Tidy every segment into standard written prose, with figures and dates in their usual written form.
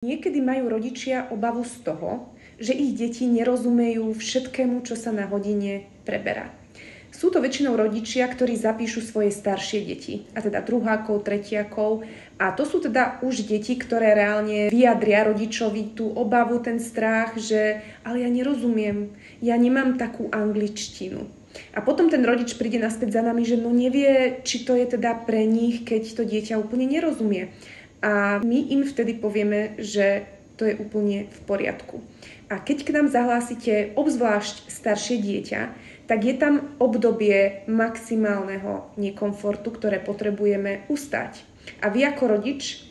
Niekedy majú rodičia obavu z toho, že ich deti nerozumejú všetkému, čo sa na hodine preberá. Sú to väčšinou rodičia, ktorí zapíšu svoje staršie deti, a teda druhákov, tretiakov. A to sú teda už deti, ktoré reálne vyjadria rodičovi tú obavu, ten strach, že ale ja nerozumiem, ja nemám takú angličtinu. A potom ten rodič príde naspäť za nami, že no nevie, či to je teda pre nich, keď to dieťa úplne nerozumie. A my im vtedy povieme, že to je úplne v poriadku. A keď k nám zahlásite obzvlášť staršie dieťa, tak je tam obdobie maximálneho nekomfortu, ktoré potrebujeme ustať. A vy ako rodič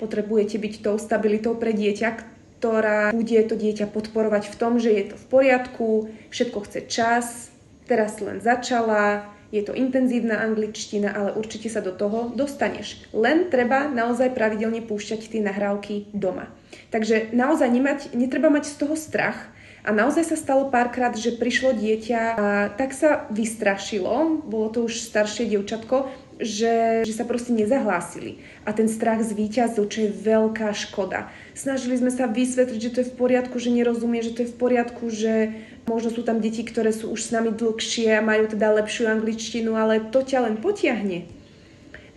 potrebujete byť tou stabilitou pre dieťa, ktorá bude to dieťa podporovať v tom, že je to v poriadku, všetko chce čas, teraz len začala, je to intenzívna angličtina, ale určite sa do toho dostaneš. Len treba naozaj pravidelne púšťať tie nahrávky doma. Takže naozaj netreba mať z toho strach. A naozaj sa stalo párkrát, že prišlo dieťa a tak sa vystrašilo, bolo to už staršie dievčatko, že sa proste nezahlásili. A ten strach zvíťazil, čo je veľká škoda. Snažili sme sa vysvetliť, že to je v poriadku, že nerozumie, že to je v poriadku, že možno sú tam deti, ktoré sú už s nami dlhšie a majú teda lepšiu angličtinu, ale to ťa len potiahne.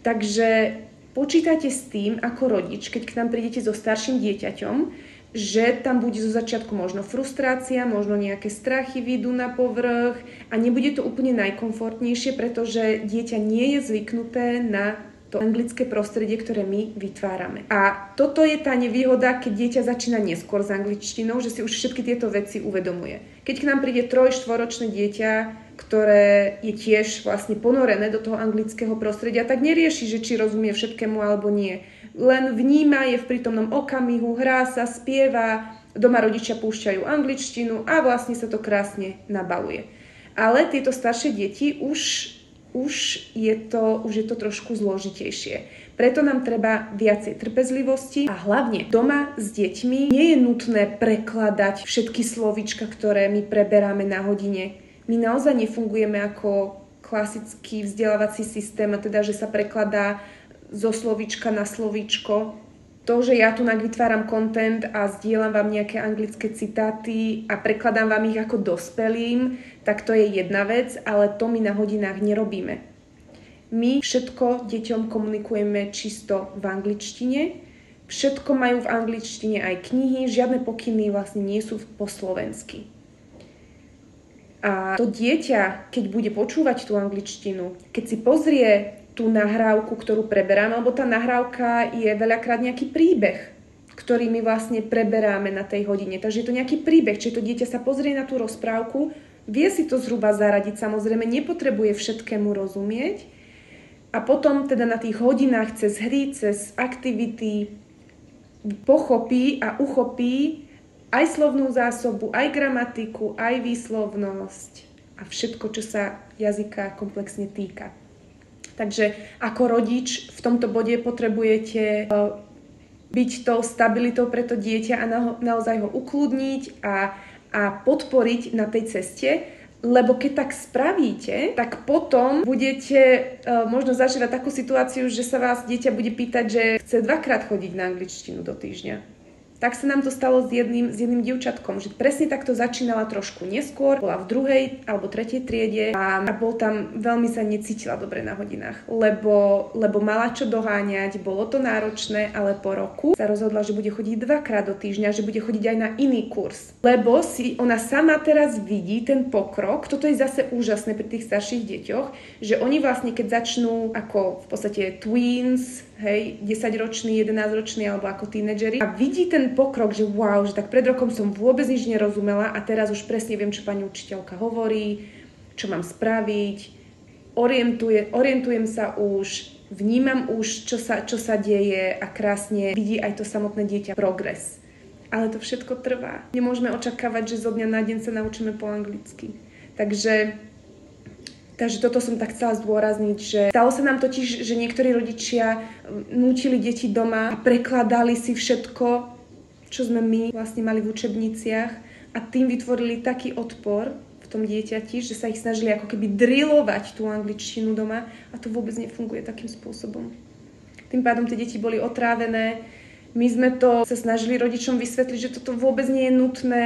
Takže počítajte s tým ako rodič, keď k nám prídete so starším dieťaťom, že tam bude zo začiatku možno frustrácia, možno nejaké strachy výjdu na povrch a nebude to úplne najkomfortnejšie, pretože dieťa nie je zvyknuté na to anglické prostredie, ktoré my vytvárame. A toto je tá nevýhoda, keď dieťa začína neskôr s angličtinou, že si už všetky tieto veci uvedomuje. Keď k nám príde 3-4-ročné dieťa, ktoré je tiež vlastne ponorené do toho anglického prostredia, tak nerieši, že či rozumie všetkému alebo nie. Len vníma, je v prítomnom okamihu, hrá sa, spieva, doma rodičia púšťajú angličtinu a vlastne sa to krásne nabaluje. Ale tieto staršie deti už je to trošku zložitejšie. Preto nám treba viacej trpezlivosti a hlavne doma s deťmi nie je nutné prekladať všetky slovíčka, ktoré my preberáme na hodine. My naozaj nefungujeme ako klasický vzdelávací systém, a teda, že sa prekladá zo slovíčka na slovíčko. To, že ja tu vytváram content a zdieľam vám nejaké anglické citáty a prekladám vám ich ako dospelým, tak to je jedna vec, ale to my na hodinách nerobíme. My všetko deťom komunikujeme čisto v angličtine, všetko majú v angličtine aj knihy, žiadne pokyny vlastne nie sú po slovensky. A to dieťa, keď bude počúvať tú angličtinu, keď si pozrie tú nahrávku, ktorú preberáme, lebo tá nahrávka je veľakrát nejaký príbeh, ktorý my vlastne preberáme na tej hodine. Takže je to nejaký príbeh, čiže to dieťa sa pozrie na tú rozprávku, vie si to zhruba zaradiť, samozrejme nepotrebuje všetkému rozumieť a potom teda na tých hodinách cez hry, cez aktivity pochopí a uchopí aj slovnú zásobu, aj gramatiku, aj výslovnosť a všetko, čo sa jazyka komplexne týka. Takže ako rodič v tomto bode potrebujete byť tou stabilitou pre to dieťa a naozaj ho ukludniť a podporiť na tej ceste, lebo keď tak spravíte, tak potom budete možno zažívať takú situáciu, že sa vás dieťa bude pýtať, že chce 2-krát chodiť na angličtinu do týždňa. Tak sa nám to stalo s jedným dievčatkom, že presne takto začínala trošku neskôr, bola v 2. alebo 3. triede a bol tam, veľmi sa necítila dobre na hodinách, lebo mala čo doháňať, bolo to náročné, ale po roku sa rozhodla, že bude chodiť 2-krát do týždňa, že bude chodiť aj na iný kurz, lebo si ona sama teraz vidí ten pokrok. Toto je zase úžasné pri tých starších deťoch, že oni vlastne keď začnú ako v podstate tweens, hej, 10-ročný, 11-ročný alebo ako tínedžeri a vidí ten pokrok, že wow, že tak pred rokom som vôbec nič nerozumela a teraz už presne viem, čo pani učiteľka hovorí, čo mám spraviť, orientujem sa už, vnímam už, čo sa deje a krásne vidí aj to samotné dieťa progres. Ale to všetko trvá. Nemôžeme očakávať, že zo dňa na deň sa naučíme po anglicky. Takže toto som tak chcela zdôrazniť, že stalo sa nám totiž, že niektorí rodičia nútili deti doma a prekladali si všetko, čo sme my vlastne mali v učebniciach a tým vytvorili taký odpor v tom dieťati, že sa ich snažili ako keby drillovať tú angličtinu doma a to vôbec nefunguje takým spôsobom. Tým pádom tie deti boli otrávené, My sme to sa snažili rodičom vysvetliť, že toto vôbec nie je nutné.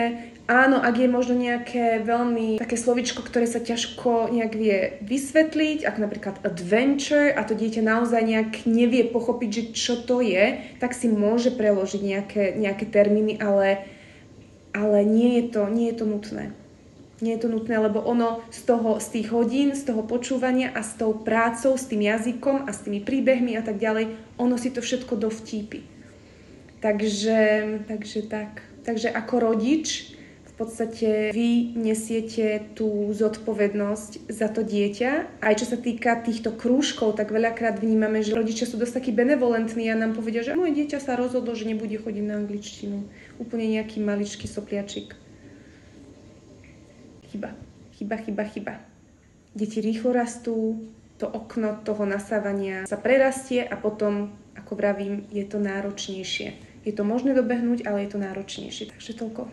Áno, ak je možno nejaké veľmi také slovičko, ktoré sa ťažko nejak vie vysvetliť, ako napríklad adventure, a to dieťa naozaj nejak nevie pochopiť, že čo to je, tak si môže preložiť nejaké termíny, ale nie je to nutné. Nie je to nutné, lebo ono z tých hodín, z toho počúvania a s tou prácou, s tým jazykom a s tými príbehmi a tak ďalej, ono si to všetko dovtípi. Takže tak. Takže ako rodič v podstate vy nesiete tú zodpovednosť za to dieťa. Aj čo sa týka týchto krúžkov, tak veľakrát vnímame, že rodičia sú dosť takí benevolentní a nám povedia, že moje dieťa sa rozhodlo, že nebude chodiť na angličtinu. Úplne nejaký maličký sopliačik. Chyba. Deti rýchlo rastú, to okno toho nasávania sa prerastie a potom, ako vravím, je to náročnejšie. Je to možné dobehnúť, ale je to náročnejšie. Takže toľko.